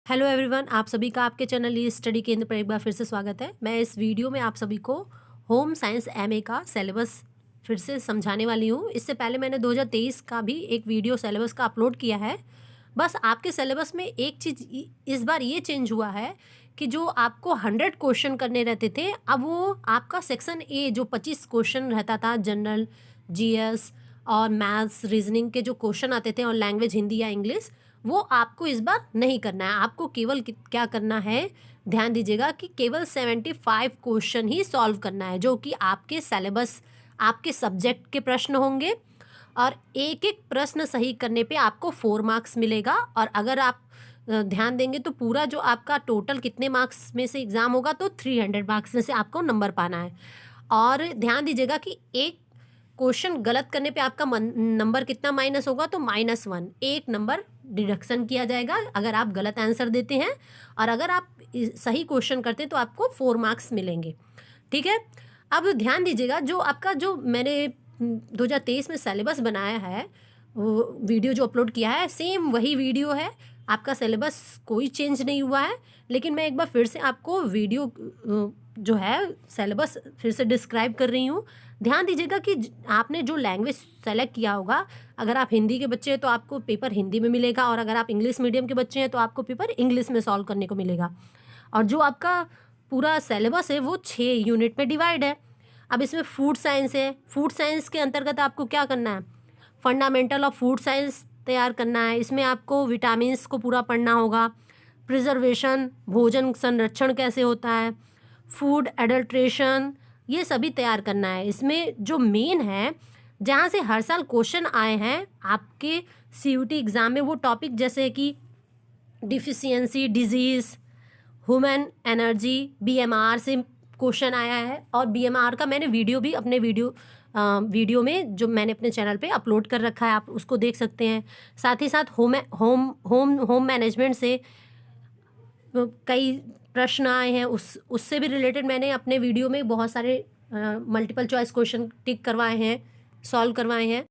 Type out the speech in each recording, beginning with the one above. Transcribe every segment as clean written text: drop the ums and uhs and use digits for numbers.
Hello everyone, आप सभी का आपके चैनल ये स्टडी केंद्र पर एक बार फिर से स्वागत है। मैं इस वीडियो में आप सभी को होम साइंस एमए का सिलेबस फिर से समझाने वाली हूँ। इससे पहले मैंने 2023 का भी एक वीडियो सिलेबस का अपलोड किया है। बस आपके सिलेबस में एक चीज़ इस बार ये चेंज हुआ है कि जो आपको 100 क्वेश्चन करने रहते थे, अब वो आपका सेक्शन ए जो 25 क्वेश्चन रहता था, जनरल, जीएस और मैथ्स रीजनिंग के जो क्वेश्चन आते थे और लैंग्वेज हिंदी या इंग्लिश, वो आपको इस बार नहीं करना है। आपको केवल क्या करना है, ध्यान दीजिएगा कि केवल 75 क्वेश्चन ही सॉल्व करना है, जो कि आपके सिलेबस आपके सब्जेक्ट के प्रश्न होंगे और एक एक प्रश्न सही करने पे आपको 4 मार्क्स मिलेगा। और अगर आप ध्यान देंगे तो पूरा जो आपका टोटल कितने मार्क्स में से एग्ज़ाम होगा, तो 300 मार्क्स में से आपको नंबर पाना है। और ध्यान दीजिएगा कि एक क्वेश्चन गलत करने पे आपका नंबर कितना माइनस होगा, तो -1 एक नंबर डिडक्शन किया जाएगा अगर आप गलत आंसर देते हैं। और अगर आप सही क्वेश्चन करते हैं तो आपको 4 मार्क्स मिलेंगे। ठीक है। अब ध्यान दीजिएगा, जो आपका जो मैंने 2023 में सिलेबस बनाया है, वो वीडियो जो अपलोड किया है सेम वही वीडियो है। आपका सिलेबस कोई चेंज नहीं हुआ है, लेकिन मैं एक बार फिर से आपको वीडियो जो है सिलेबस फिर से डिस्क्राइब कर रही हूँ। ध्यान दीजिएगा कि आपने जो लैंग्वेज सेलेक्ट किया होगा, अगर आप हिंदी के बच्चे हैं तो आपको पेपर हिंदी में मिलेगा, और अगर आप इंग्लिश मीडियम के बच्चे हैं तो आपको पेपर इंग्लिश में सॉल्व करने को मिलेगा। और जो आपका पूरा सिलेबस है वो 6 यूनिट में डिवाइड है। अब इसमें फूड साइंस है। फूड साइंस के अंतर्गत आपको क्या करना है, फंडामेंटल ऑफ फूड साइंस तैयार करना है। इसमें आपको विटामिन्स को पूरा पढ़ना होगा, प्रिजर्वेशन भोजन संरक्षण कैसे होता है, फूड एडल्ट्रेशन, ये सभी तैयार करना है। इसमें जो मेन है, जहाँ से हर साल क्वेश्चन आए हैं आपके सीयूटी एग्ज़ाम में, वो टॉपिक जैसे कि deficiency disease, human energy, BMR से क्वेश्चन आया है। और बीएमआर का मैंने वीडियो भी अपने वीडियो में जो मैंने अपने चैनल पे अपलोड कर रखा है, आप उसको देख सकते हैं। साथ ही साथ home home home home management से कई प्रश्न आए हैं, उससे भी रिलेटेड मैंने अपने वीडियो में बहुत सारे मल्टीपल चॉइस क्वेश्चन टिक करवाए हैं, सॉल्व करवाए हैं।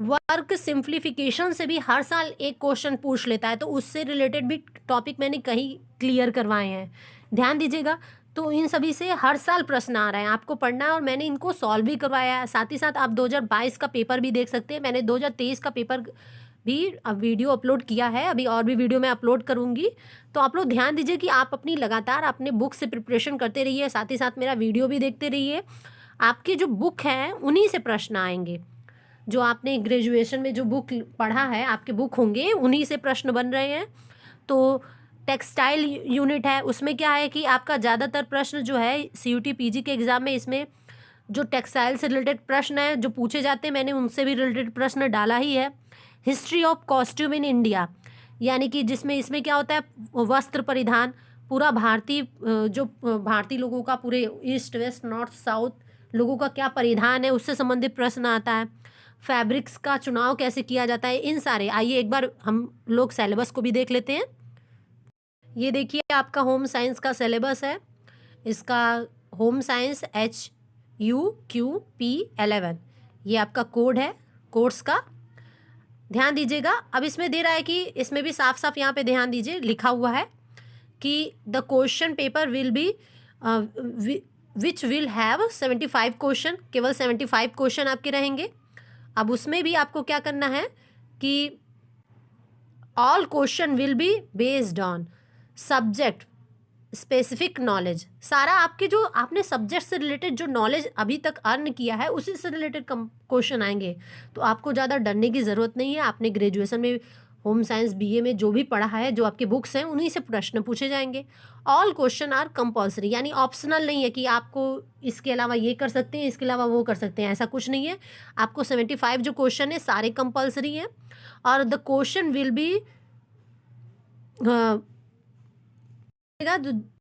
वर्क सिंप्लीफिकेशन से भी हर साल एक क्वेश्चन पूछ लेता है, तो उससे रिलेटेड भी टॉपिक मैंने कहीं क्लियर करवाए हैं। ध्यान दीजिएगा, तो इन सभी से हर साल प्रश्न आ रहे हैं, आपको पढ़ना है और मैंने इनको सॉल्व भी करवाया है। साथ ही साथ आप 2022 का पेपर भी देख सकते हैं। मैंने 2023 का पेपर भी वीडियो अपलोड किया है, अभी और भी वीडियो मैं अपलोड करूँगी। तो आप लोग ध्यान दीजिए कि आप अपनी लगातार अपने बुक से प्रिपरेशन करते रहिए, साथ ही साथ मेरा वीडियो भी देखते रहिए। आपकी जो बुक है उन्हीं से प्रश्न आएंगे। जो आपने ग्रेजुएशन में जो बुक पढ़ा है, आपके बुक होंगे, उन्हीं से प्रश्न बन रहे हैं। तो टेक्सटाइल यूनिट है, उसमें क्या है कि आपका ज़्यादातर प्रश्न जो है सीयूटी पीजी के एग्ज़ाम में, इसमें जो टेक्सटाइल से रिलेटेड प्रश्न है जो पूछे जाते हैं, मैंने उनसे भी रिलेटेड प्रश्न डाला ही है। History of costume in India, यानी कि जिसमें इसमें क्या होता है, वस्त्र परिधान, पूरा भारतीय जो भारतीय लोगों का, पूरे ईस्ट वेस्ट नॉर्थ साउथ लोगों का क्या परिधान है, उससे संबंधित प्रश्न आता है। फैब्रिक्स का चुनाव कैसे किया जाता है, इन सारे, आइए एक बार हम लोग सिलेबस को भी देख लेते हैं। ये देखिए आपका होम साइंस का सिलेबस है। इसका होम साइंस HUQP11, ये आपका कोड है कोर्स का। ध्यान दीजिएगा, अब इसमें दे रहा है कि इसमें भी साफ साफ यहाँ पे ध्यान दीजिए, लिखा हुआ है कि the question paper will be which will have 75 question, केवल 75 क्वेश्चन आपके रहेंगे। अब उसमें भी आपको क्या करना है कि all question will be based on subject specific knowledge. सारा आपके जो आपने सब्जेक्ट से रिलेटेड जो नॉलेज अभी तक अर्न किया है, उसी से रिलेटेड कम क्वेश्चन आएंगे। तो आपको ज़्यादा डरने की ज़रूरत नहीं है। आपने ग्रेजुएशन में होम साइंस बीए में जो भी पढ़ा है, जो आपके बुक्स हैं, उन्हीं से प्रश्न पूछे जाएंगे। ऑल क्वेश्चन आर कंपल्सरी, यानी ऑप्शनल नहीं है कि आपको इसके अलावा ये कर सकते हैं, इसके अलावा वो कर सकते हैं, ऐसा कुछ नहीं है। आपको 75 जो क्वेश्चन है सारे कंपल्सरी हैं। और द क्वेश्चन विल बी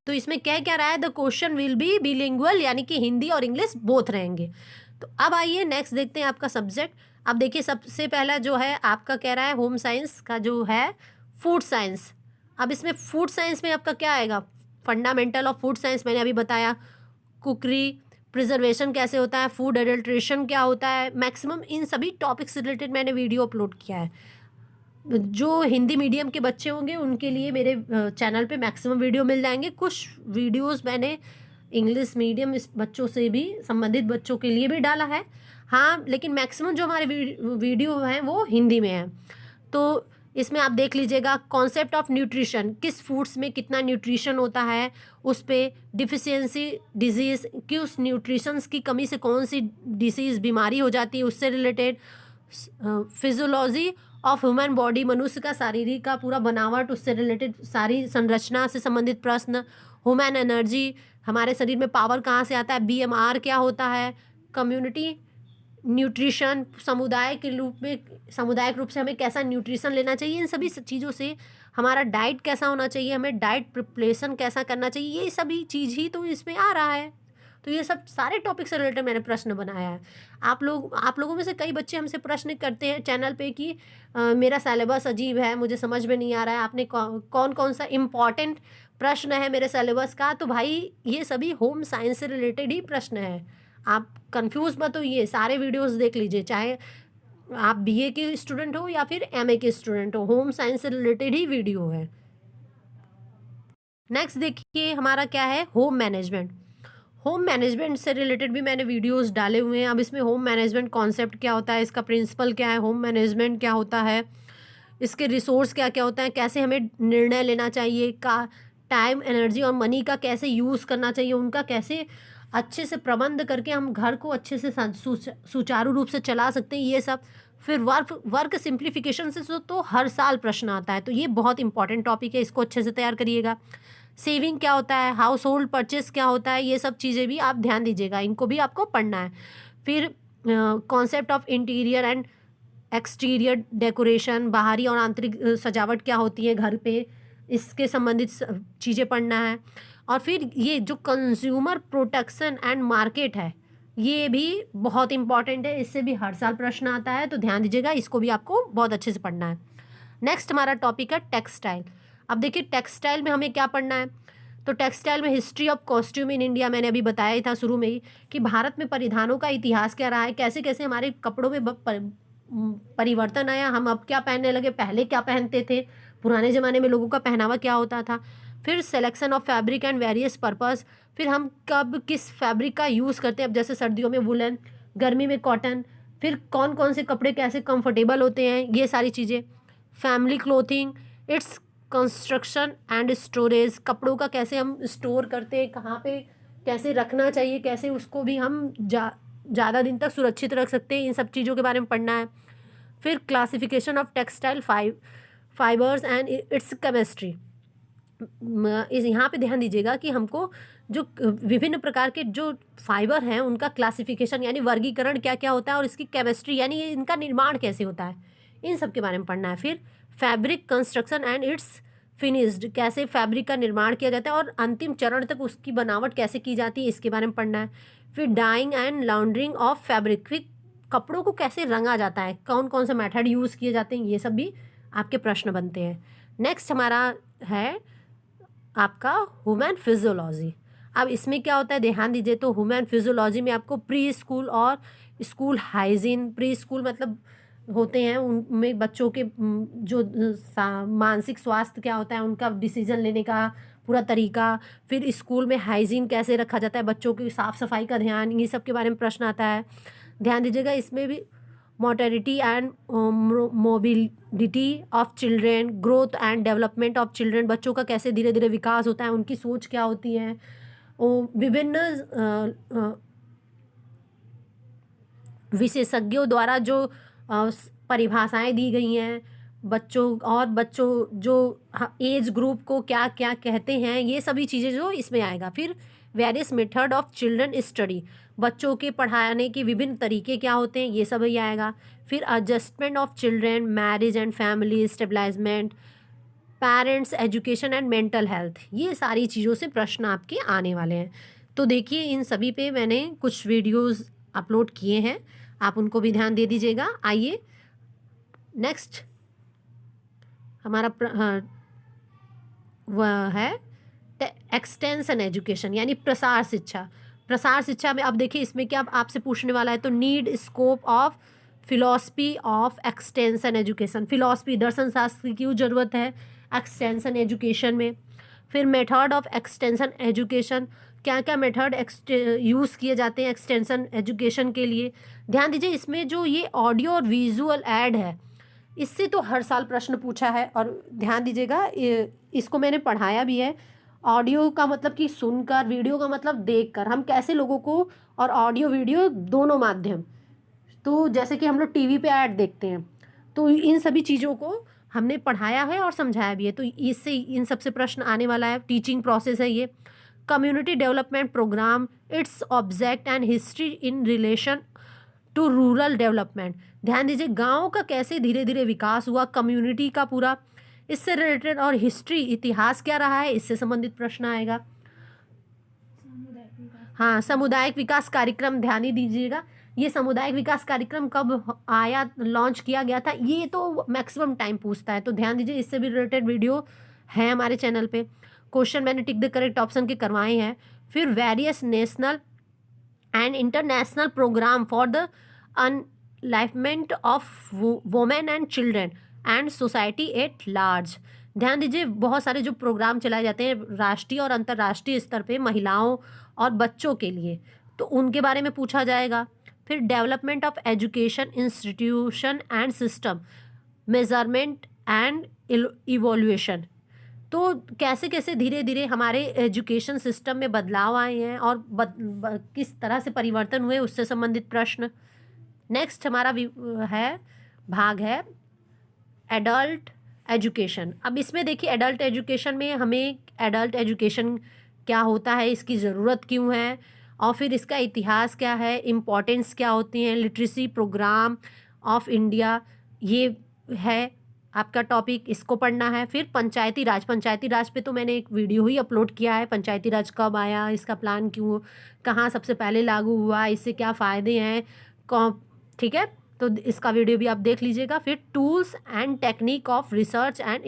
तो इसमें कह क्या रहा है, द क्वेश्चन विल बी बिलिंगुअल, यानी कि हिंदी और इंग्लिश बोथ रहेंगे। तो अब आइए नेक्स्ट देखते हैं आपका सब्जेक्ट। अब देखिए, सबसे पहला जो है आपका कह रहा है होम साइंस का जो है फूड साइंस। अब इसमें फूड साइंस में आपका क्या आएगा, फंडामेंटल ऑफ फूड साइंस मैंने अभी बताया, कुकरी, प्रिजर्वेशन कैसे होता है, फूड एडल्ट्रेशन क्या होता है, मैक्सिमम इन सभी टॉपिक से रिलेटेड मैंने वीडियो अपलोड किया है। जो हिंदी मीडियम के बच्चे होंगे उनके लिए मेरे चैनल पे मैक्सिमम वीडियो मिल जाएंगे। कुछ वीडियोस मैंने इंग्लिश मीडियम इस बच्चों से भी संबंधित बच्चों के लिए भी डाला है। हाँ, लेकिन मैक्सिमम जो हमारे वीडियो हैं वो हिंदी में हैं। तो इसमें आप देख लीजिएगा, कॉन्सेप्ट ऑफ न्यूट्रिशन, किस फूड्स में कितना न्यूट्रिशन होता है, उस पे डिफिशियंसी डिजीज़ कि उस न्यूट्रिशंस की कमी से कौन सी डिसीज़ बीमारी हो जाती है, उससे related physiology of human body, मनुष्य का शारीरिक का पूरा बनावट, उससे रिलेटेड सारी संरचना से संबंधित प्रश्न, ह्यूमन एनर्जी, हमारे शरीर में पावर कहाँ से आता है, बीएमआर क्या होता है, कम्युनिटी न्यूट्रिशन, सामुदायिक रूप से हमें कैसा न्यूट्रिशन लेना चाहिए, इन सभी चीज़ों से हमारा डाइट कैसा होना चाहिए, हमें डाइट प्रिपरेशन कैसा करना चाहिए, ये सभी चीज़ ही तो इसमें आ रहा है। तो ये सब सारे टॉपिक से रिलेटेड मैंने प्रश्न बनाया है। आप लोगों में से कई बच्चे हमसे प्रश्न करते हैं चैनल पे कि मेरा सिलेबस अजीब है, मुझे समझ में नहीं आ रहा है, आपने कौन कौन सा इम्पॉर्टेंट प्रश्न है मेरे सिलेबस का। तो भाई ये सभी होम साइंस से रिलेटेड ही प्रश्न है, आप कंफ्यूज मत होइए, सारे वीडियोस देख लीजिए, चाहे आप बीए के स्टूडेंट हो या फिर एमए के स्टूडेंट हो, होम साइंस से रिलेटेड ही वीडियो है। नेक्स्ट देखिए हमारा क्या है, होम मैनेजमेंट। होम मैनेजमेंट से रिलेटेड भी मैंने वीडियोस डाले हुए हैं। अब इसमें होम मैनेजमेंट कॉन्सेप्ट क्या होता है, इसका प्रिंसिपल क्या है, होम मैनेजमेंट क्या होता है, इसके रिसोर्स क्या क्या होता है, कैसे हमें निर्णय लेना चाहिए, का टाइम एनर्जी और मनी का कैसे यूज़ करना चाहिए, उनका कैसे अच्छे से प्रबंध करके हम घर को अच्छे से सुचारू रूप से चला सकते हैं, ये सब। फिर वर्क सिंप्लीफिकेशन से तो हर साल प्रश्न आता है, तो ये बहुत इंपॉर्टेंट टॉपिक है, इसको अच्छे से तैयार करिएगा। सेविंग क्या होता है, हाउस होल्ड परचेस क्या होता है, ये सब चीज़ें भी आप ध्यान दीजिएगा, इनको भी आपको पढ़ना है। फिर concept of interior and exterior decoration, बाहरी और आंतरिक सजावट क्या होती है घर पे, इसके संबंधित चीज़ें पढ़ना है। और फिर ये जो कंज्यूमर प्रोटेक्शन एंड मार्केट है, ये भी बहुत इंपॉर्टेंट है, इससे भी हर साल प्रश्न आता है, तो ध्यान दीजिएगा, इसको भी आपको बहुत अच्छे से पढ़ना है। नेक्स्ट हमारा टॉपिक है टेक्सटाइल। अब देखिए टेक्सटाइल में हमें क्या पढ़ना है, तो टेक्सटाइल में history of costume in India, मैंने अभी बताया ही था शुरू में ही कि भारत में परिधानों का इतिहास क्या रहा है, कैसे कैसे हमारे कपड़ों में परिवर्तन आया, हम अब क्या पहनने लगे, पहले क्या पहनते थे, पुराने ज़माने में लोगों का पहनावा क्या होता था। फिर selection of fabric and various purpose, फिर हम कब किस फैब्रिक का यूज़ करते हैं, अब जैसे सर्दियों में वुलन, गर्मी में कॉटन, फिर कौन कौन से कपड़े कैसे कंफर्टेबल होते हैं, ये सारी चीज़ें। Family clothing, its construction and storage, कपड़ों का कैसे हम स्टोर करते हैं, कहाँ पे कैसे रखना चाहिए, कैसे उसको भी हम ज़्यादा दिन तक सुरक्षित रख सकते हैं, इन सब चीज़ों के बारे में पढ़ना है। फिर classification of textile fibres and it's chemistry, इस यहाँ पे ध्यान दीजिएगा कि हमको जो विभिन्न प्रकार के जो फाइबर हैं उनका क्लासिफिकेशन यानी वर्गीकरण क्या क्या होता है, और इसकी केमिस्ट्री यानी इनका निर्माण कैसे होता है, इन सब के बारे में पढ़ना है। फिर fabric construction and it's finished, कैसे फैब्रिक का निर्माण किया जाता है और अंतिम चरण तक उसकी बनावट कैसे की जाती है, इसके बारे में पढ़ना है। फिर dyeing and laundering of fabric, फिर कपड़ों को कैसे रंगा जाता है, कौन कौन से मेथड यूज़ किए जाते हैं, ये सब भी आपके प्रश्न बनते हैं। नेक्स्ट हमारा है आपका ह्यूमन फिजियोलॉजी। अब इसमें क्या होता है ध्यान दीजिए, तो ह्यूमन फिजियोलॉजी में आपको प्री स्कूल और स्कूल हाइजीन, प्री स्कूल मतलब होते हैं उनमें बच्चों के जो मानसिक स्वास्थ्य क्या होता है, उनका डिसीजन लेने का पूरा तरीका। फिर स्कूल में हाइजीन कैसे रखा जाता है, बच्चों की साफ़ सफाई का ध्यान, ये सब के बारे में प्रश्न आता है, ध्यान दीजिएगा। इसमें भी mortality and mobility of children, growth and development of children, बच्चों का कैसे धीरे धीरे विकास होता है, उनकी सोच क्या होती है, विभिन्न विशेषज्ञों द्वारा जो परिभाषाएं दी गई हैं, बच्चों जो एज ग्रुप को क्या क्या कहते हैं, ये सभी चीज़ें जो इसमें आएगा। फिर various method of children study, बच्चों के पढ़ाने के विभिन्न तरीके क्या होते हैं, ये सब ही आएगा। फिर adjustment of children, marriage and family establishment, parents education and mental health, ये सारी चीज़ों से प्रश्न आपके आने वाले हैं। तो देखिए इन सभी पे मैंने कुछ वीडियोस अपलोड किए हैं, आप उनको भी ध्यान दे दीजिएगा। आइए नेक्स्ट हमारा वह है एक्सटेंशन एजुकेशन यानी प्रसार शिक्षा। प्रसार शिक्षा में अब देखिए इसमें क्या आपसे पूछने वाला है, तो need, scope of philosophy of extension education, philosophy दर्शन शास्त्र की क्यों ज़रूरत है एक्सटेंशन एजुकेशन में। फिर मेथड ऑफ एक्सटेंशन एजुकेशन, क्या क्या मेथड यूज़ किए जाते हैं एक्सटेंशन एजुकेशन के लिए। ध्यान दीजिए इसमें जो ये ऑडियो और विजुअल ऐड है, इससे तो हर साल प्रश्न पूछा है। और ध्यान दीजिएगा इसको मैंने पढ़ाया भी है। ऑडियो का मतलब कि सुनकर, वीडियो का मतलब देखकर, हम कैसे लोगों को, और ऑडियो वीडियो दोनों माध्यम, तो जैसे कि हम लोग टीवी पे ऐड देखते हैं, तो इन सभी चीज़ों को हमने पढ़ाया है और समझाया भी है। तो इससे इन सबसे प्रश्न आने वाला है। टीचिंग प्रोसेस है ये। Community development program, its object and history in relation to rural development. ध्यान दीजिए गाँव का कैसे धीरे धीरे विकास हुआ, कम्युनिटी का पूरा इससे रिलेटेड, और हिस्ट्री इतिहास क्या रहा है, इससे संबंधित प्रश्न आएगा। हाँ, सामुदायिक विकास कार्यक्रम, ध्यान ही दीजिएगा ये सामुदायिक विकास कार्यक्रम कब आया, लॉन्च किया गया था, ये तो मैक्सिमम टाइम पूछता है, तो ध्यान दीजिए इससे भी रिलेटेड वीडियो है हमारे चैनल पे। क्वेश्चन मैंने टिक द करेक्ट ऑप्शन के करवाए हैं। फिर various national and international programme for the enlightenment of women and children and society at large. ध्यान दीजिए बहुत सारे जो प्रोग्राम चलाए जाते हैं राष्ट्रीय और अंतर्राष्ट्रीय स्तर पे महिलाओं और बच्चों के लिए, तो उनके बारे में पूछा जाएगा। फिर development of education institution and system, measurement and evolution, तो कैसे कैसे धीरे धीरे हमारे एजुकेशन सिस्टम में बदलाव आए हैं और किस तरह से परिवर्तन हुए, उससे संबंधित प्रश्न। नेक्स्ट हमारा भाग है एडल्ट एजुकेशन। अब इसमें देखिए एडल्ट एजुकेशन में हमें एडल्ट एजुकेशन क्या होता है, इसकी ज़रूरत क्यों है, और फिर इसका इतिहास क्या है, इम्पोर्टेंस क्या होती हैं, लिटरेसी प्रोग्राम ऑफ इंडिया, ये है आपका टॉपिक, इसको पढ़ना है। फिर पंचायती राज, पंचायती राज पे तो मैंने एक वीडियो ही अपलोड किया है, पंचायती राज कब आया, इसका प्लान क्यों, कहाँ सबसे पहले लागू हुआ, इससे क्या फ़ायदे हैं, कौन, ठीक है, तो इसका वीडियो भी आप देख लीजिएगा। फिर tools and technique of research and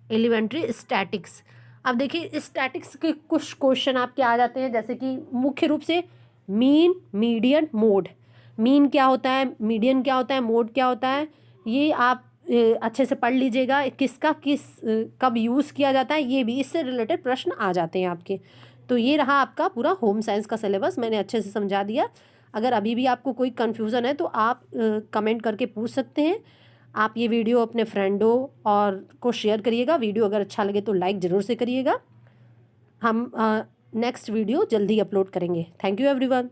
elementary statics. अब देखिए स्टैटिक्स के कुछ क्वेश्चन आपके आ जाते हैं, जैसे कि मुख्य रूप से मीन, मीडियन, मोड। मीन क्या होता है, मीडियन क्या होता है, मोड क्या होता है, ये आप अच्छे से पढ़ लीजिएगा। किसका कब यूज़ किया जाता है, ये भी इससे रिलेटेड प्रश्न आ जाते हैं आपके। तो ये रहा आपका पूरा होम साइंस का सिलेबस, मैंने अच्छे से समझा दिया। अगर अभी भी आपको कोई कन्फ्यूज़न है तो आप कमेंट करके पूछ सकते हैं। आप ये वीडियो अपने फ्रेंडों और को शेयर करिएगा। वीडियो अगर अच्छा लगे तो लाइक ज़रूर से करिएगा। हम नेक्स्ट वीडियो जल्दी अपलोड करेंगे। Thank you everyone.